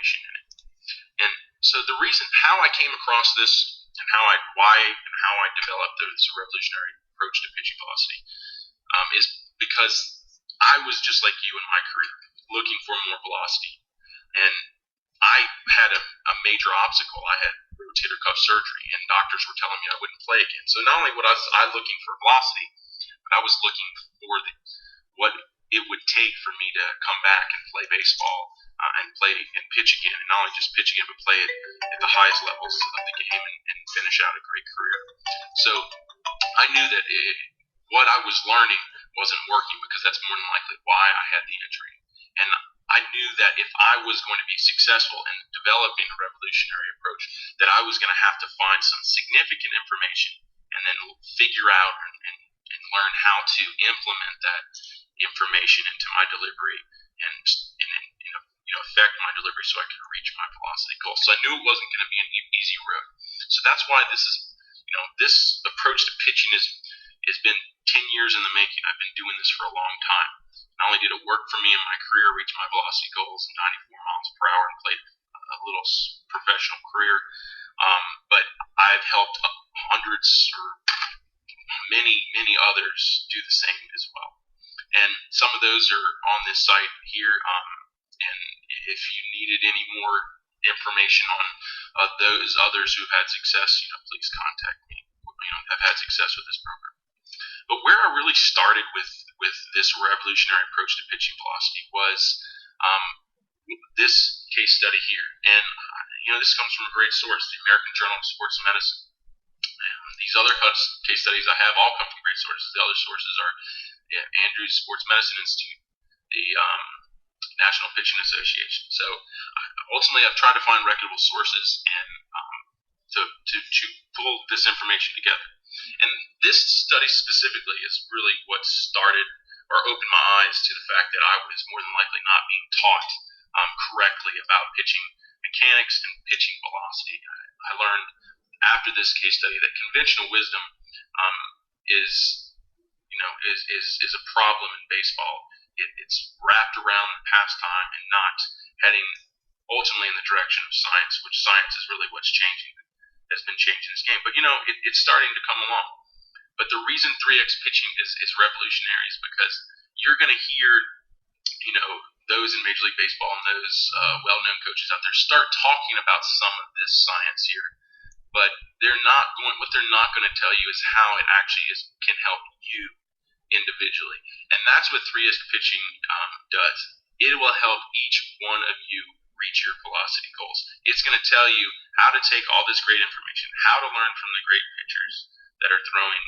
information in it. And so the reason how I came across this and how I developed this revolutionary approach to pitching velocity is because I was just like you in my career, looking for more velocity. And I had a major obstacle. I had rotator cuff surgery, and doctors were telling me I wouldn't play again. So not only was I looking for velocity, but I was looking for what it would take for me to come back and play baseball and play and pitch again, and not only just pitch again, but play it at the highest levels of the game and finish out a great career. So I knew that what I was learning wasn't working, because that's more than likely why I had the injury. And I knew that if I was going to be successful in developing a revolutionary approach, that I was going to have to find some significant information and then figure out and learn how to implement that information into my delivery and affect my delivery so I could reach my velocity goal. So I knew it wasn't going to be an easy road. So that's why this approach to pitching has been 10 years in the making. I've been doing this for a long time. Not only did it work for me in my career, reach my velocity goals at 94 miles per hour and played a little professional career, but I've helped hundreds or many others do the same as well. And some of those are on this site here. And if you needed any more information on those others who've had success, please contact me. Have had success with this program. But where I really started with this revolutionary approach to pitching velocity was this case study here. And this comes from a great source, the American Journal of Sports Medicine. These other case studies I have all come from great sources. The other sources are Andrews Sports Medicine Institute, the National Pitching Association. So ultimately, I've tried to find reputable sources and to pull this information together. And this study specifically is really what started or opened my eyes to the fact that I was more than likely not being taught correctly about pitching mechanics and pitching velocity. I learned after this case study that conventional wisdom is a problem in baseball. It's wrapped around the pastime and not heading ultimately in the direction of science, which science is really what's changing. Has been changing this game, but it's starting to come along. But the reason 3x pitching is revolutionary is because you're going to hear, those in Major League Baseball and those well-known coaches out there start talking about some of this science here, but what they're not going to tell you is how it actually can help you individually, and that's what 3x pitching does. It will help each one of you reach your velocity goals. It's going to tell you how to take all this great information, how to learn from the great pitchers that are throwing,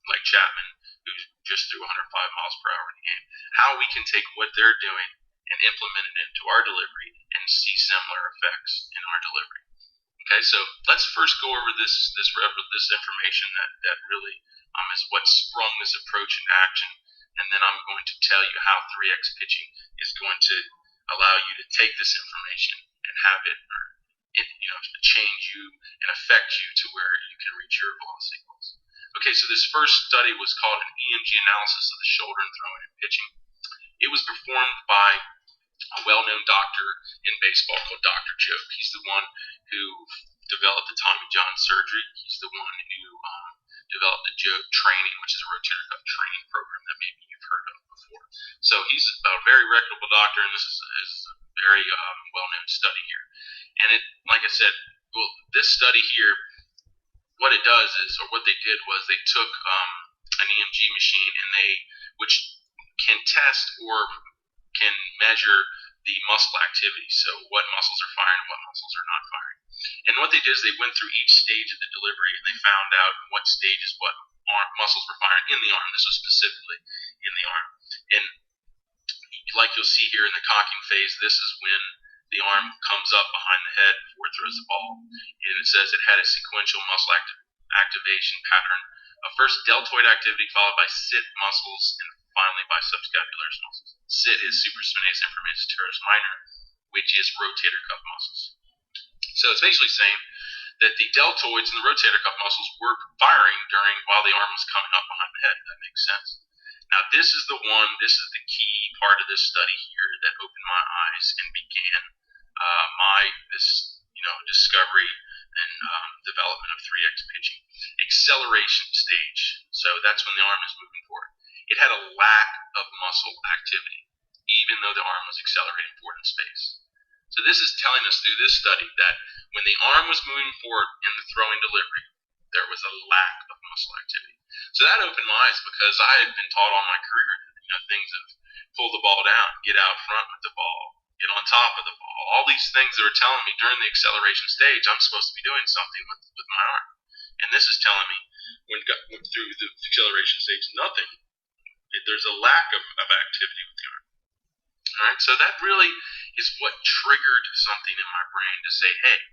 like Chapman, who just threw 105 miles per hour in the game, how we can take what they're doing and implement it into our delivery and see similar effects in our delivery. Okay, so let's first go over this information that really is what sprung this approach into action, and then I'm going to tell you how 3x pitching is going to allow you to take this information and have it change you and affect you to where you can reach your velocity goals. Okay, so this first study was called an EMG analysis of the shoulder and throwing and pitching. It was performed by a well-known doctor in baseball called Dr. Jobe. He's the one who developed the Tommy John surgery. He's the one who developed the Jobe training, which is a rotator cuff training program that maybe you've heard of before. So he's a very reputable doctor, and this is a very well-known study here. And like I said, this study here, what it does is, or what they did was, they took an EMG machine which can test or can measure the muscle activity. So what muscles are firing and what muscles are not firing. And what they did is they went through each stage of the delivery and they found out what stages what muscles were firing in the arm. This was specifically in the arm. And like you'll see here in the cocking phase, this is when the arm comes up behind the head before it throws the ball. And it says it had a sequential muscle activation pattern. First deltoid activity, followed by sit muscles, and finally by subscapularis muscles. Sit is supraspinatus inferior teres minor, which is rotator cuff muscles. So it's basically saying that the deltoids and the rotator cuff muscles were firing while the arm was coming up behind the head, if that makes sense. Now this is the key part of this study here that opened my eyes and began my discovery and development of 3x pitching. Acceleration stage. So that's when the arm is moving forward. It had a lack of muscle activity, even though the arm was accelerating forward in space. So this is telling us through this study that when the arm was moving forward in the throwing delivery, there was a lack of muscle activity. So that opened my eyes because I had been taught all my career, things of pull the ball down, get out front with the ball, get on top of the ball. All these things that were telling me during the acceleration stage I'm supposed to be doing something with my arm. And this is telling me when through the acceleration stage, nothing. There's a lack of activity with the arm. All right, so that really is what triggered something in my brain to say, hey,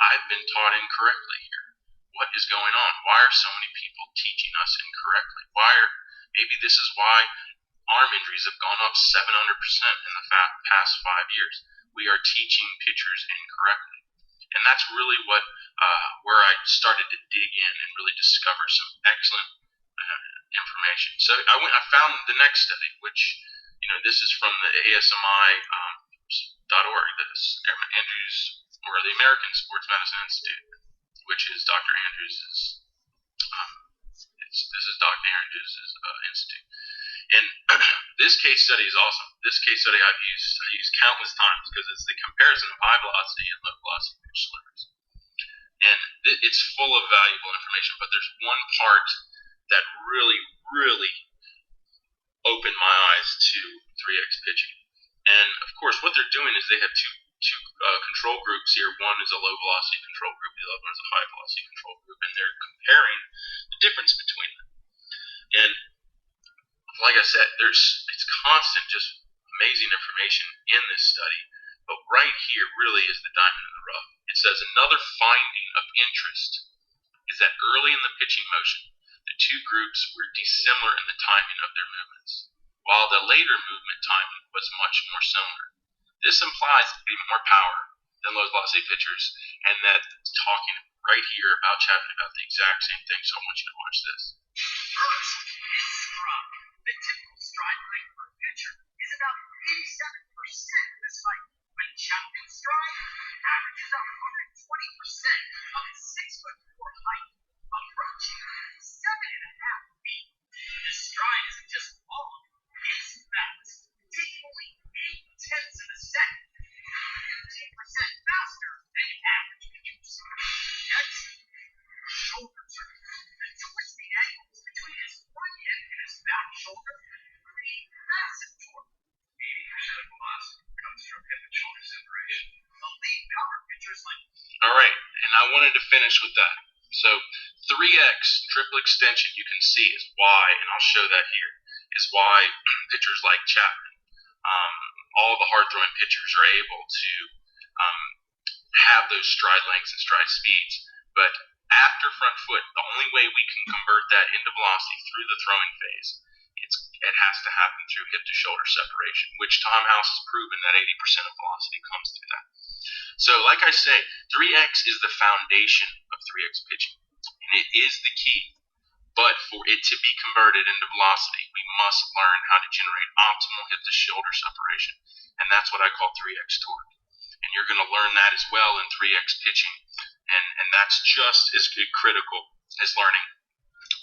I've been taught incorrectly here. What is going on? Why are so many people teaching us incorrectly? Maybe this is why arm injuries have gone up 700% in the past 5 years. We are teaching pitchers incorrectly. And that's really where I started to dig in and really discover some excellent information. So I found the next study, which, this is from the ASMI.org, the American Sports Medicine Institute, which is Dr. Andrews' this is Dr. Andrews' institute. And this case study is awesome. This case study I used countless times because it's the comparison of high velocity and low velocity pitch deliveries. And it's full of valuable information, but there's one part that really, really opened my eyes to 3x pitching. And of course, what they're doing is they have two control groups here. One is a low velocity control group, the other one is a high velocity control group, and they're comparing the difference between them. And like I said, it's constant, just amazing information in this study. But right here really is the diamond in the rough. It says another finding of interest is that early in the pitching motion, the two groups were dissimilar in the timing of their movements, while the later movement timing was much more similar. This implies even more power than low velocity pitchers, and that talking right here about chatting about the exact same thing. So I want you to watch this. First is stride. The typical stride length for a pitcher is about 87% of his height. When chopped in stride, averages 120% of his 6'4" height, approaching 7.5 feet. The stride isn't just long, it's fast, taking only 0.8 of a second, 15% faster than average pitchers. Next, shoulder turn. The twisting angles between his front end and his back shoulder create massive torque. 80% of velocity comes from hip and shoulder separation. Elite power pitchers like. All right, and I wanted to finish with that. So 3x triple extension, you can see is why, and I'll show that here, is why pitchers like Chapman, all the hard throwing pitchers are able to have those stride lengths and stride speeds. But after front foot, the only way we can convert that into velocity through the throwing phase, it has to happen through hip to shoulder separation, which Tom House has proven that 80% of velocity comes through that. So like I say, 3x is the foundation of 3x pitching, and it is the key. But for it to be converted into velocity, we must learn how to generate optimal hip to shoulder separation, and that's what I call 3x torque. And you're going to learn that as well in 3x pitching, and that's just as critical as learning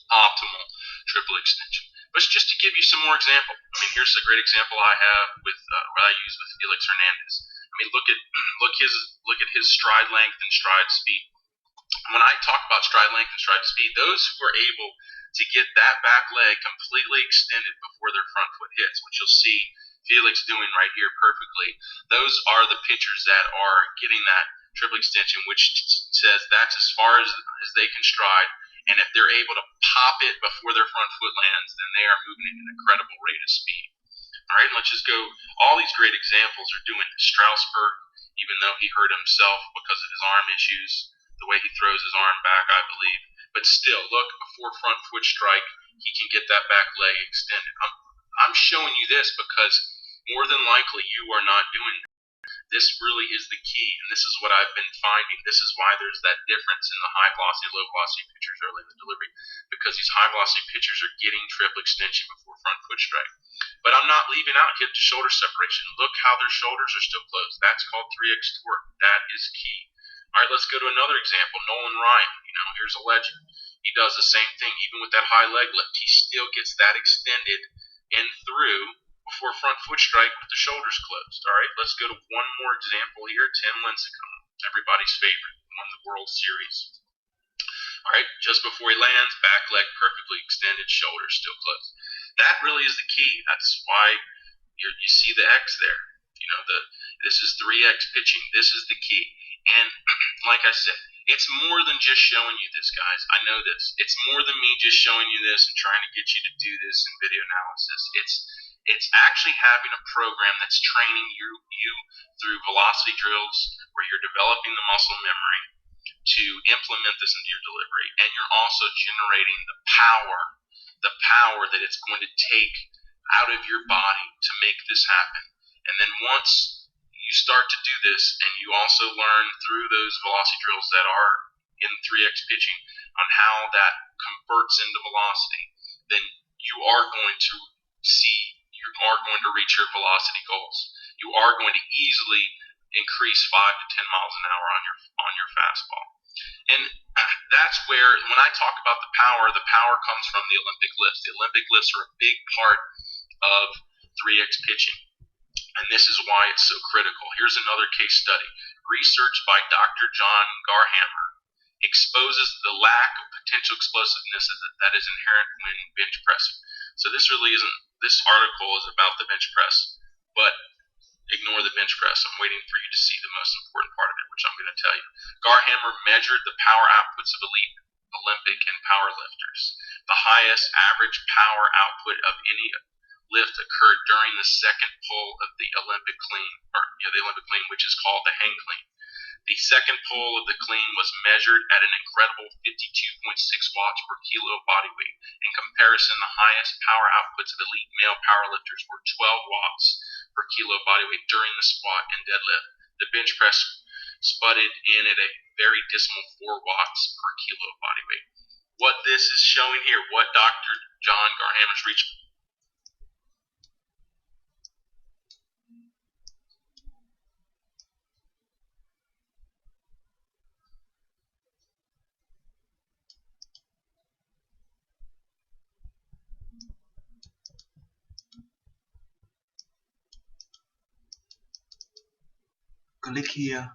optimal triple extension. But just to give you some more example, here's a great example I have with what I use with Felix Hernandez. Look at his stride length and stride speed. When I talk about stride length and stride speed, those who are able to get that back leg completely extended before their front foot hits, which you'll see Felix doing right here perfectly, those are the pitchers that are getting that triple extension, which says that's as far as they can stride. And if they're able to pop it before their front foot lands, then they are moving at an incredible rate of speed. All right, let's just go. All these great examples are doing it. Strasburg, even though he hurt himself because of his arm issues, the way he throws his arm back, I believe. But still, look, before front foot strike, he can get that back leg extended. I'm showing you this because more than likely you are not doing that. this really is the key, and this is what I've been finding. This is why there's that difference in the high velocity, low velocity pitchers early in the delivery, because these high velocity pitchers are getting triple extension before front foot strike. But I'm not leaving out hip to shoulder separation. Look how their shoulders are still closed. That's called 3x torque. That is key. All right, let's go to another example. Nolan Ryan, here's a legend. He does the same thing. Even with that high leg lift, he still gets that extended and through before front foot strike with the shoulders closed. All right, let's go to one more example here. Tim Lincecum, everybody's favorite, won the World Series. All right, just before he lands, back leg perfectly extended, shoulders still closed. That really is the key. That's why you see the X there. This is 3X pitching. This is the key. And like I said, it's more than just showing you this, guys. I know this. It's more than me just showing you this and trying to get you to do this in video analysis. It's actually having a program that's training you through velocity drills where you're developing the muscle memory to implement this into your delivery. And you're also generating the power that it's going to take out of your body to make this happen. And then once you start to do this, and you also learn through those velocity drills that are in 3X pitching on how that converts into velocity, then you are going to reach your velocity goals. You are going to easily increase 5 to 10 miles an hour on your fastball. And that's where, when I talk about the power comes from the Olympic lifts. The Olympic lifts are a big part of 3X pitching. And this is why it's so critical. Here's another case study. Research by Dr. John Garhammer exposes the lack of potential explosiveness that is inherent when bench pressing. So this article is about the bench press, but ignore the bench press. I'm waiting for you to see the most important part of it, which I'm going to tell you. Garhammer measured the power outputs of elite Olympic and power lifters. The highest average power output of any lift occurred during the second pull of the Olympic clean, which is called the hang clean. The second pull of the clean was measured at an incredible 52.6 watts per kilo of body weight. In comparison, the highest power outputs of elite male powerlifters were 12 watts per kilo of body weight during the squat and deadlift. The bench press sputted in at a very dismal 4 watts per kilo of body weight. What this is showing here, what Dr. John Garhammer's reached. Click here